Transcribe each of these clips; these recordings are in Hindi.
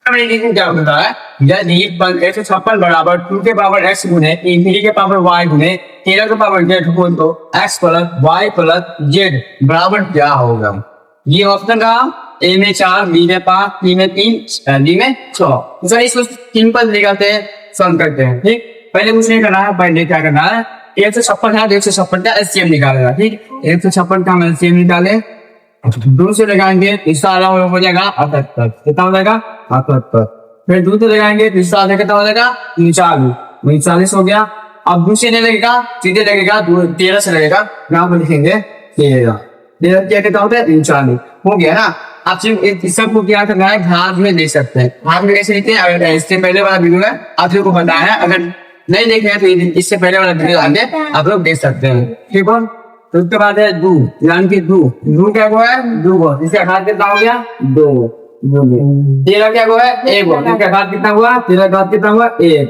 लेकिन क्या होता है, यदि 156 बराबर 2 के पावर x गुने 3 के पावर y गुने 13 के पावर z हो तो x plus y plus z बराबर क्या होगा। ये ऑप्शन रहा, ए में 4, बी में 5, सी में 3, डी में 6। तो चलिए इसको सिंपल निकालते हैं, सॉल्व करते हैं। ठीक, पहले मुझे करना है, पहले क्या करना है, 156 है, 156 का एलसीएम निकालेगा। ठीक, 156 का हम एलसीएम निकाले, 2 से लगाएंगे इसका अलग हो जाएगा 78। कितना हो जाएगा 78। फिर 2 से लगाएंगे तो इसका आधा कितना हो जाएगा 39 हो गया। अब दूसरे नहीं लगेगा, सीधे लगेगा 13 से लगेगा, यहाँ पर लिखेंगे 13 क्या कितना होता है 39 हो गया ना। आप सिर्फ इस सब को क्या करना है, घात में देख सकते हैं। घात में कैसे लिखते हैं, अगर इससे पहले वाला वीडियो है आप लोग को बताया है, अगर नहीं देखे हैं तो इससे पहले वाला वीडियो आगे आप लोग देख सकते हैं। ठीक है, तो उसके बाद है 2, यानी कि 2 क्या हुआ है 2, इसका घात कितना हो गया 2। 13 क्या हुआ है 1, इसका घात कितना हुआ 13 घात कितना हुआ 1।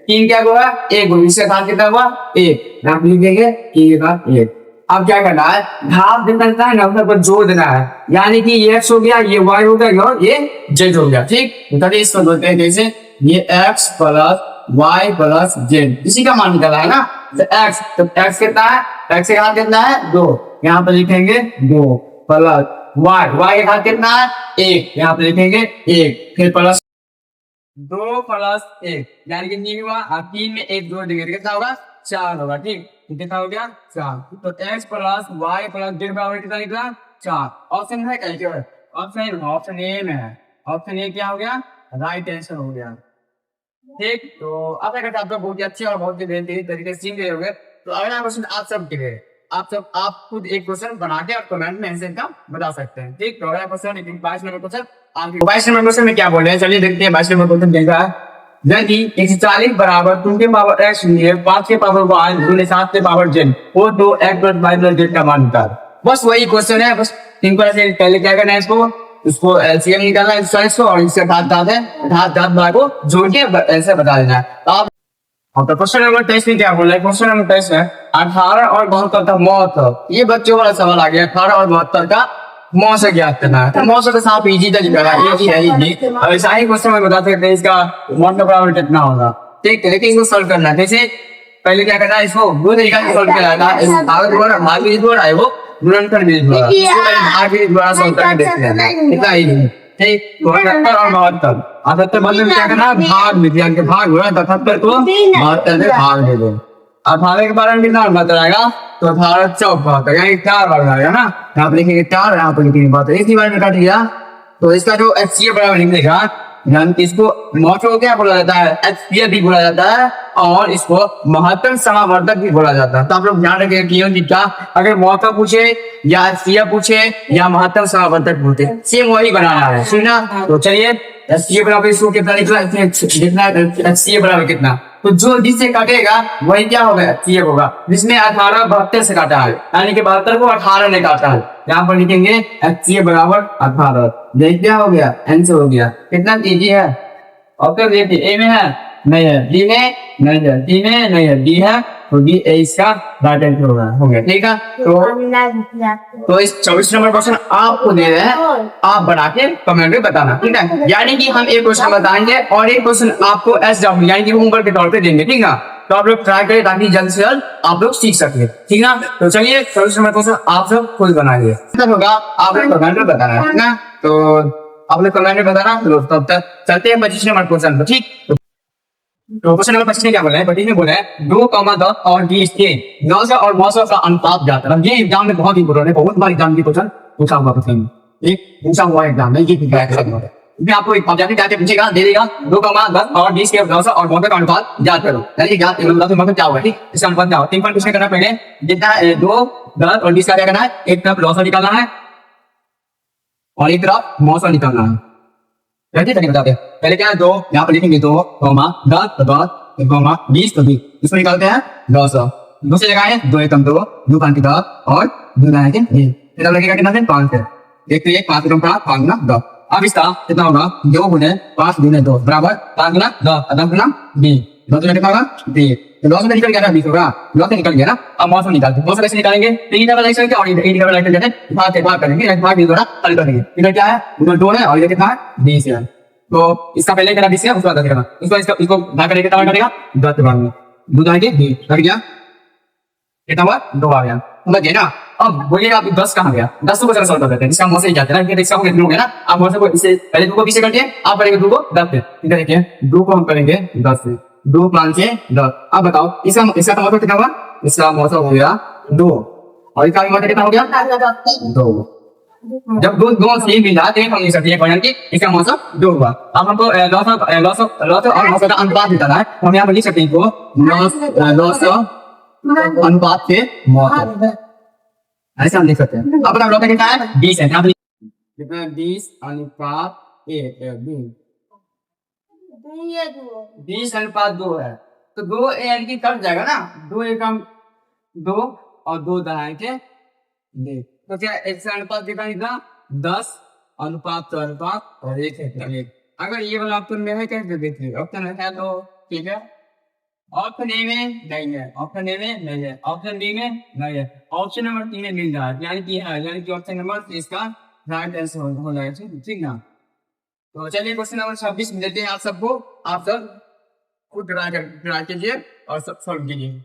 3 क्या हुआ 1, इसका घात कितना हुआ 1, यहाँ पे लिखेंगे 3 का 1। अब क्या करना है, घात देना है ना, उधर पर जोड़ देना है, यानी कि ये x हो गया, ये y हो गया और ये z हो गया। ठीक, तो इसको बोलते हैं जैसे ये x plus y plus z, इसी का मान निकला है ना। तो x, तो x कितना है, x का घात कितना है 2, यहाँ पर लिखेंगे 2 प्लस y का घात कितना है 1, यहाँ पर लिखेंगे 1, फिर प्लस 2 प्लस 1, यानी कि नहीं हुआ, 3 में 1 जोड़ देंगे कितना होगा 4 होगा। ठीक, कितना हो गया 4। तो x plus y plus z बराबर कितना निकला 4। ऑप्शन है क्या, ऑप्शन ए में है, ऑप्शन ए क्या हो गया राइट आंसर हो गया। ठीक, तो अब अगर आप बहुत ही अच्छे और बहुत ही बेहतरीन तरीके से सीख गए होंगे, तो अगला क्वेश्चन आप सब के लिए आप खुद एक क्वेश्चन बना के और कमेंट में आंसर का बता सकते हैं। ठीक, तो अगला question 22 number question, 22 number question में क्या बोल रहे हैं, चलिए देखते हैं। 22 नंबर क्वेश्चन देखा है, यदि 140 बराबर 2 के पावर x गुने 5 के पावर y गुने 7 के पावर z हो तो x plus y plus z का मान निकाल। बस वही क्वेश्चन है, बस सिंपल से पहले क्या करना है, इसको एलसीएम निकालना है इसको, और इसके घात को जोड़ के ऐसे बता देना है। तो क्वेश्चन नंबर 23 में क्या बोल रहा है, क्वेश्चन नंबर 23 है 18 और 72 का मौत। ये बच्चों वाला सवाल आ गया, 18 और 72 का मौ से ज्ञात करना है। तो मौ से तो साफ इजी था, इजी है इजी। और ऐसा ही क्वेश्चन में बता सकते हैं इसका मौत का बराबर कितना होगा। ठीक है, लेकिन इसको सॉल्व करना है, जैसे पहले क्या करना है, इसको दो तरीका से सॉल्व किया जाता है, भाग है वो गुणनफल बीज द्वारा, भाग बीज द्वारा सॉल्व करके देखते हैं, इतना ही। ठीक, 72 और 72, 78 मतलब क्या करना है, भाग में यानी कि भाग हुआ 78 को 72 में भाग दे दो। 18 के बारे में कितना बता जाएगा, तो 18 चौक यानी 4 बार आएगा ना, यहाँ पे लिखेंगे 4, यहाँ पे लिखेंगे 72, इसी बार में काट दिया तो इसका जो HCF बराबर निकलेगा, यानी कि इसको मौचो क्या बोला जाता है, HCF भी बोला जाता है और इसको महत्तम समावर्तक भी बोला जाता है। तो आप लोग ध्यान रखिए कि क्या अगर मौका पूछे या HCF पूछे या महत्तम समावर्तक पूछे, सेम वही बनाना है, सुना। तो चलिए HCF बराबर इसको कितना निकला, जितना HCF बराबर कितना, तो जो जिससे काटेगा वही क्या होगा HCF होगा, जिसने 18 72 से काटा है, यानी कि 72 को 18 ने काटा है, यहाँ पर लिखेंगे HCF बराबर 18। ये क्या हो गया आंसर हो गया। कितना इजी है, ऑप्शन देखिए, ए में है नहीं है, बी में नहीं है, डी में नहीं है, डी है तो डी ए इसका राइट आंसर होगा, हो गया। ठीक है, तो इस 24 नंबर क्वेश्चन आपको दे रहे हैं, आप बना के कमेंट में बताना। ठीक है, यानी कि हम एक क्वेश्चन बताएंगे और एक क्वेश्चन आपको एसडब्ल्यू यानी कि होमवर्क के तौर पे देंगे। ठीक है, तो आप लोग ट्राई करें ताकि जल्द से जल्द आप लोग सीख सके। ठीक ना, तो चलिए 24 नंबर क्वेश्चन आप सब खुद बनाइए, होगा आप लोग कमेंट में बताना है ना, तो आप लोग कमेंट में बताना। तब तक चलते हैं 25 नंबर क्वेश्चन पर। ठीक, तो क्वेश्चन नंबर 25 में क्या बोला है, 25 में बोला है 2, 10 और 20 के 900 और 900 का अनुपात ज्ञात। ये एग्जाम में बहुत इंपोर्टेंट है, बहुत बार एग्जाम की क्वेश्चन पूछा हुआ क्वेश्चन, एक पूछा हुआ एग्जाम में ये मैं आपको एक ऑब्जेक्टिव टाइप पूछेगा, दे देगा 2, 10 और 20 के 900 और 900 का अनुपात ज्ञात करो। यानी ज्ञात मतलब क्या हुआ, ठीक, इसका अनुपात क्या हुआ, 3 पॉइंट क्वेश्चन करना पहले, जितना 2, 10 और 20 का क्या करना है, एक तरफ 900 निकालना है और एक तरफ 900 निकालना है। बताते हैं पहले क्या है, 2 यहाँ पर लिखेंगे 2, 10, 20 तो 20, इसको निकालते हैं 900, 2 से लगाए 2 एकम 2, 2 5 10 और 2 9 के 20, फिर लगेगा कितना दिन 5 है, एक तो ये 5 एकम 5 5 गुना 10। अब इसका कितना होगा, 2 गुने 5 गुने 2 बराबर 5 गुना 10, 10 गुना 20, 10 गुना कितना होगा 20, तो 900 में निकल गया ना 20 होगा, 900 निकल गया ना। अब 900 निकालते हैं, 900 कैसे निकालेंगे, 3 डबल एक्स करके और 8 डबल एक्स करके भाग से भाग करेंगे, भाग 20 द्वारा हल करेंगे। इधर क्या है, इधर 2 है और इधर कितना है 20 है, तो इसका पहले करा 20 है, उसके बाद 10 करना, इसको भाग करके कितना करेगा 10 भाग में 2 आएंगे 2 कट गया, कितना हुआ 2 आ गया, समझ गए ना। अब बोलिए आप 10 कहाँ गया, 10 को जरा सॉल्व कर देते हैं, इसका मौसे ही जाते हैं ना, इसका हो गया ना, आप मौसे को इसे पहले 2 को 20 से काटिए, आप करेंगे 2 को 10 से, इधर देखिए 2 को हम करेंगे 10 से, 2 5 से 10। अब बताओ इसका मतलब कितना हुआ, इसका मौसा हो गया 2 और इसका मतलब कितना हो गया 2। जब दो सेम मिल जाते हैं हम लिख सकते हैं यानी कि इसका मौसम 2 हुआ। अब हमको लॉस और मौसम का अनुपात निकालना है, तो हम यहाँ पर लिख सकते हैं इसको लॉस अनुपात से मौसम, ऐसे हम लिख सकते हैं। अब बताओ लॉस कितना है 20 है, यहाँ पर कितना 20 अनुपात 20 अनुपात 2 है, तो 2 यानी कि कट जाएगा ना, 2 एकम 2 और 2 दहाई तो क्या एक अनुपात कितना 10 अनुपात तो अनुपात और 1 है 1। अगर ये वाला ऑप्शन में है कैसे देखिए, ऑप्शन है तो ठीक है, ऑप्शन ए में नहीं है, ऑप्शन ए में नहीं है, ऑप्शन बी में नहीं है, ऑप्शन नंबर 3 में मिल रहा है, यानी कि ऑप्शन नंबर इसका राइट आंसर हो जाएगा, ठीक ना। तो चलिए क्वेश्चन नंबर 26 देते हैं आप सबको, आप सब खुद ट्राई कीजिए और सब सॉल्व कीजिए।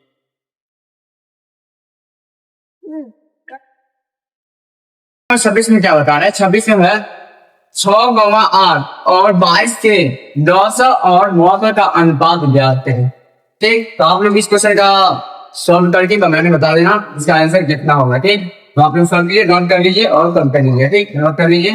26 में क्या बता रहे हैं, 26 में है 6,8 और 22 के 10 और 9 का अनुपात ज्ञात करें। ठीक, तो आप लोग इस क्वेश्चन का सॉल्व करके मैंने बता देना इसका आंसर कितना होगा। ठीक, तो आप लोग सॉल्व कीजिए, नोट कर लीजिए और सॉल्व कर लीजिए। ठीक, नोट कर लीजिए।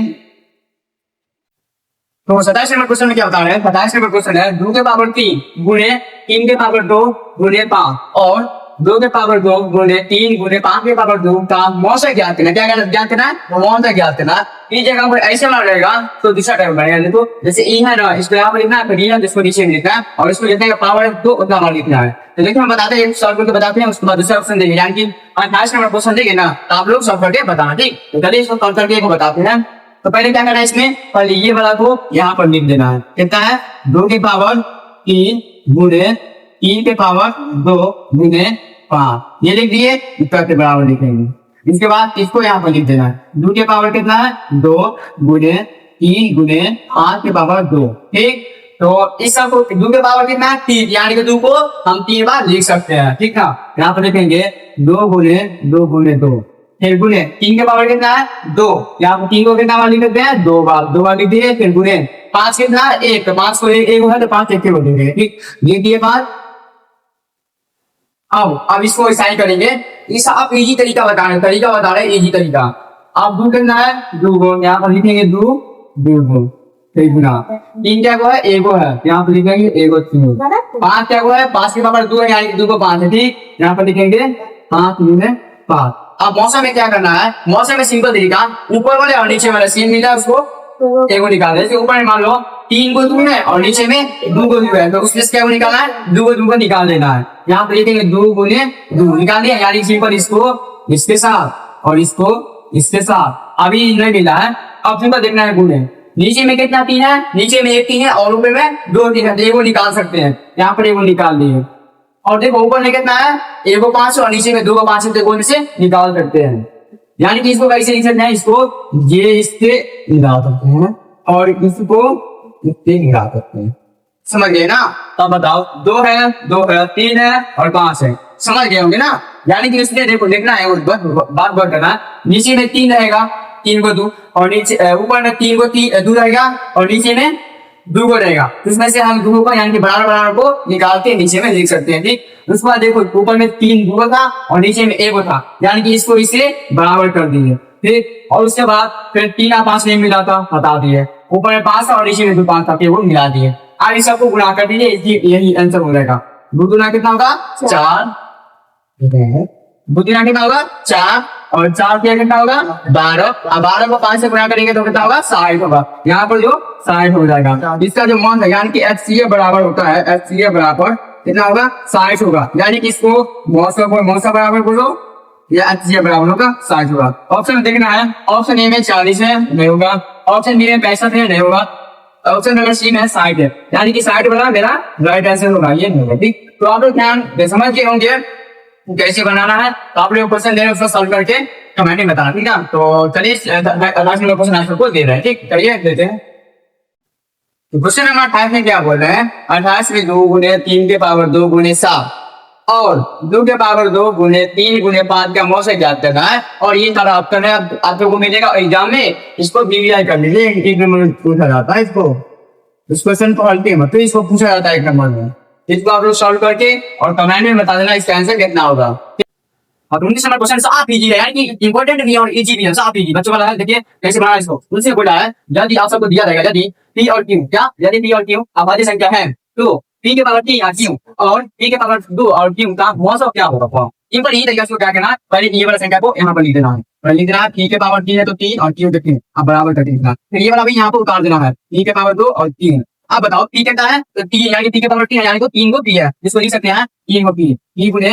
तो 27 नंबर क्वेश्चन में क्या बता रहे हैं, 27 नंबर क्वेश्चन है 2 के पावर 3 गुणे 3 के पावर 2 गुणे 5 और 2 के पावर 2 गुणे 3 गुणे 5 के पावर 2 का मौसा ज्ञात करना। क्या ज्ञात करना है, मौसा ज्ञात करना। इस जगह पर ऐसे ना रहेगा तो दूसरा टाइप बनेगा। देखो जैसे ई है ना, इसको यहाँ पर लिखना है, फिर जिसको नीचे लिखना है और इसको लिखने का पावर 2 उतना बार लिखना है। तो देखिए हम बताते हैं, सॉल्व करके बताते हैं, उसके बाद दूसरा ऑप्शन देंगे, यानी कि 28 नंबर क्वेश्चन देंगे ना, तो आप लोग सॉल्व करके बताना। ठीक, तो चलिए इसको सॉल्व करके बताते हैं। तो पहले क्या करना है, इसमें पहले ये वाला को यहाँ पर लिख देना है। कितना है 2 के पावर 3 गुणे 3 के पावर 2 गुणे 5, ये लिख दिए, के बराबर लिखेंगे। इसके बाद इसको यहाँ पर लिख देना है। 2 के पावर कितना है 2 गुणे 3 गुणे 5 के पावर 2। ठीक, तो इस सबको 2 के पावर कितना है 3, यानी कि 2 को हम 3 बार लिख सकते हैं। ठीक है, यहाँ पर लिखेंगे 2 गुणे 2 गुणे 2, फिर गुणे 3 के पावर कितना है 2, यहाँ पर 3 को कितना बार लिख देते हैं 2 बार लिख दिए। फिर गुणे 5 कितना है 1, तो 5 को 1 है तो 5 1 को देंगे। ठीक, लिख दिए 5। अब इसको ऐसा करेंगे, इस आप इजी तरीका बता रहे हैं इजी तरीका। आप 2 करना है 2 को यहाँ पर लिखेंगे 2 2 फिर गुना 3 क्या को है 1 है, यहाँ पर लिखेंगे 1 3। 5 क्या को है 5 के पावर 2 है, यानी कि 2 को 5 है। ठीक, यहाँ पर लिखेंगे 5 गुणे 5। अब मौसम में क्या करना है, मौसम में सिंपल तरीका, ऊपर वाले और नीचे वाले सेम मिला है उसको एक को निकाल दे। ऊपर में मान लो 3 को 2 है और नीचे में 2 को 2 है, तो उसमें क्या निकालना है 2 को निकाल देना है। यहाँ पे लिखेंगे 2 गुणे 2 निकाल दिया, यानी सिंपल इसको इसके साथ और इसको इसके साथ। अभी नहीं मिला है, अब सिंपल देखना है गुणे। नीचे में कितना 3 है, नीचे में 1 3 है और ऊपर में 2 3 है, तो 1 को निकाल सकते हैं। यहाँ पर 1 को निकाल दिए और देखो ऊपर में कितना है 1 को 5 और नीचे में 2 को 5 है, से निकाल सकते हैं। यानी कि इसको कैसे लिख सकते हैं, इसको ये इससे निकाल सकते हैं और इसको इससे निकाल सकते हैं। समझ गए ना। तब बताओ 2 है 3 है और 5 है, समझ गए होंगे ना। यानी कि इसलिए देखो लिखना है, बात करना, नीचे में 3 रहेगा 3 को 2 और नीचे ऊपर में 3 को 2 रहेगा और नीचे में 2 को रहेगा, इसमें से हम 2 को यानी कि बराबर को निकाल के नीचे में लिख सकते हैं। ठीक, उसके बाद देखो ऊपर में 3 2 था और नीचे में 1 था, यानी कि इसको इसे बराबर कर दिए। ठीक, और उसके बाद फिर 3 और 5 नहीं मिला था, बता दिए, ऊपर में 5 था और नीचे में 2 5 था, वो मिला दिए। अब इस सबको गुणा कर दीजिए, यही आंसर हो जाएगा। 2 गुना कितना होगा 4, 2 गुना कितना होगा 4 और 4 कितना होगा 12। अब 12 को 5 से गुणा करेंगे तो कितना होगा 60 होगा, यहाँ पर जो 60 हो जाएगा। इसका जो मान है यानी कि HCF बराबर होता है, HCF बराबर कितना होगा 60 होगा, यानी कि इसको मौसा बराबर बोलो या HCF बराबर होगा 60 होगा। ऑप्शन देखना है, ऑप्शन ए में 40 है नहीं होगा, ऑप्शन बी में 65 है नहीं होगा, ऑप्शन नंबर सी में 60 है, यानी कि 60 वाला मेरा राइट आंसर होगा, ये नहीं होगा। ठीक, तो आप लोग ध्यान समझ के होंगे कैसे बनाना है, तो आप लोग क्वेश्चन दे रहे हैं उसको सॉल्व करके कमेंट में बताना। ठीक है, तो चलिए लास्ट में क्वेश्चन आंसर को दे रहे हैं। ठीक, चलिए देते हैं। तो क्वेश्चन नंबर 28 में क्या बोल रहे हैं, 28 में 2 गुने 3 के पावर 2 गुने 7 और 2 के पावर 2 गुने 3 गुने 5 का मौसे ज्ञात करना है। और ये सारा ऑप्शन है, आप लोगों को मिलेगा एग्जाम में, इसको बीवीआई कर लीजिए, एक नंबर में पूछा जाता है इसको। इस क्वेश्चन को अल्टीमेट तो इसको पूछा जाता है 1 नंबर में। इसको आप लोग सॉल्व करके और कमेंट में बता देना इसका आंसर कितना होगा। और 19 नंबर क्वेश्चन आप इजी है, यानी कि इंपॉर्टेंट भी और इजी भी है, आप इजी बच्चों वाला है। देखिए कैसे बनाना इसको, उनसे बोला है यदि आप सबको दिया जाएगा, यदि P और Q क्या, यदि P और Q आबादी संख्या है तो P के पावर T या Q और P के पावर 2 और Q का मौसा क्या होगा। इन पर यही तरीका से क्या करना है, पहले ये वाला संख्या को यहाँ पर लिख देना है, पहले लिख देना है P के पावर T है तो 3 और Q के 3 आप बराबर कर देना। फिर ये वाला भी यहाँ पर उतार देना है, P के पावर 2 और 3। आप बताओ P कितना है, तो T यानी P के पावर T है, यानी तो 3 को P है, जिसको लिख सकते हैं 3 को P गुने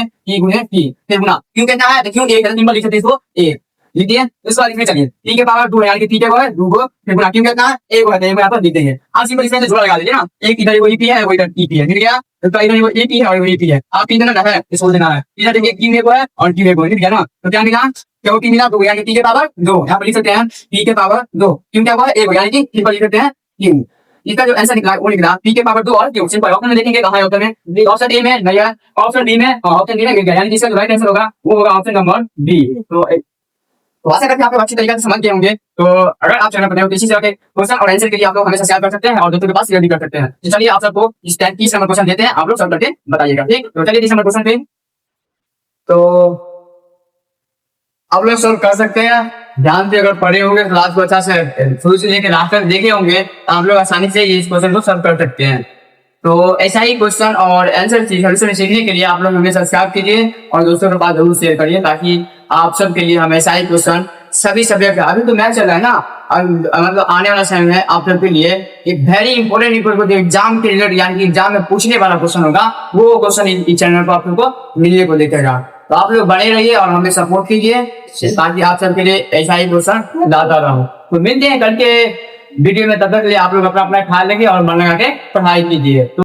P फिर गुना Q कितना है, तो Q 1 है, सिंपल लिख सकते हैं इसको 1 लिखिए। इसको लिखने चलिए T के पावर 2 यानी कि T के पावर 2 को फिर गुना Q कितना है 1 को, यहाँ पर लिख देंगे। आप सिंपल इसमें जोड़ा लगा दीजिए ना, एक इधर वो EP है वो इधर EP है, ठीक है, तो इधर वो EP है और वो EP है, आप इधर ना है इसको देना है, इधर देखिए Q एक को है और Q एक को है, ठीक है ना। तो क्या मिला, क्या Q मिला 2 यानी T के पावर 2, यहाँ पर लिख सकते हैं T के पावर 2, Q क्या हुआ 1 यानी कि सिंपल लिख सकते हैं Q। इसका जो आंसर निकला वो निकला P के पावर 2 और Q। सिंपल ऑप्शन में देखेंगे कहाँ है, ऑप्शन में ऑप्शन ए में नहीं है, ऑप्शन बी में, ऑप्शन बी में मिल गया, यानी जिसका जो राइट आंसर होगा वो होगा ऑप्शन नंबर बी। तो आशा करते हैं आप लोग अच्छी तरीके से समझ गए होंगे। तो अगर आप चैनल पर नए हो तो इसी तरह के क्वेश्चन और आंसर के लिए आप लोग हमेशा शेयर कर सकते हैं और दोस्तों के पास शेयर भी कर सकते हैं। तो चलिए आप सबको इस 30 नंबर क्वेश्चन देते हैं, आप लोग सॉल्व करके बताइएगा, ठीक। तो चलिए 30 नंबर क्वेश्चन पे तो आप लोग सॉल्व कर सकते हैं। ध्यान से अगर पढ़े होंगे क्लास को अच्छा से शुरू से लेकर लास्ट तक देखे होंगे तो आप लोग आसानी से इस क्वेश्चन को सॉल्व कर सकते हैं। तो ऐसा ही क्वेश्चन और आंसर सीखने के लिए आप लोग हमें सब्सक्राइब कीजिए और दोस्तों के पास जरूर शेयर करिए, ताकि आप सब के लिए हमेशा ही क्वेश्चन सभी सब्जेक्ट, अभी तो मैथ चल रहा है ना, मतलब आने वाला समय में आप सब के लिए एक वेरी इंपॉर्टेंट एग्जाम के रिलेटेड, यानी कि एग्जाम में पूछने वाला क्वेश्चन होगा, वो क्वेश्चन इस चैनल पर आप लोग को मिलने को देखेगा। तो आप लोग बने रहिए और हमें सपोर्ट कीजिए ताकि आप सबके लिए ऐसा ही क्वेश्चन लाता रहूं। तो मिलते हैं कल के वीडियो में, तब तक के लिए आप लोग अपना ख्याल रखिए और मन लगा के पढ़ाई कीजिए।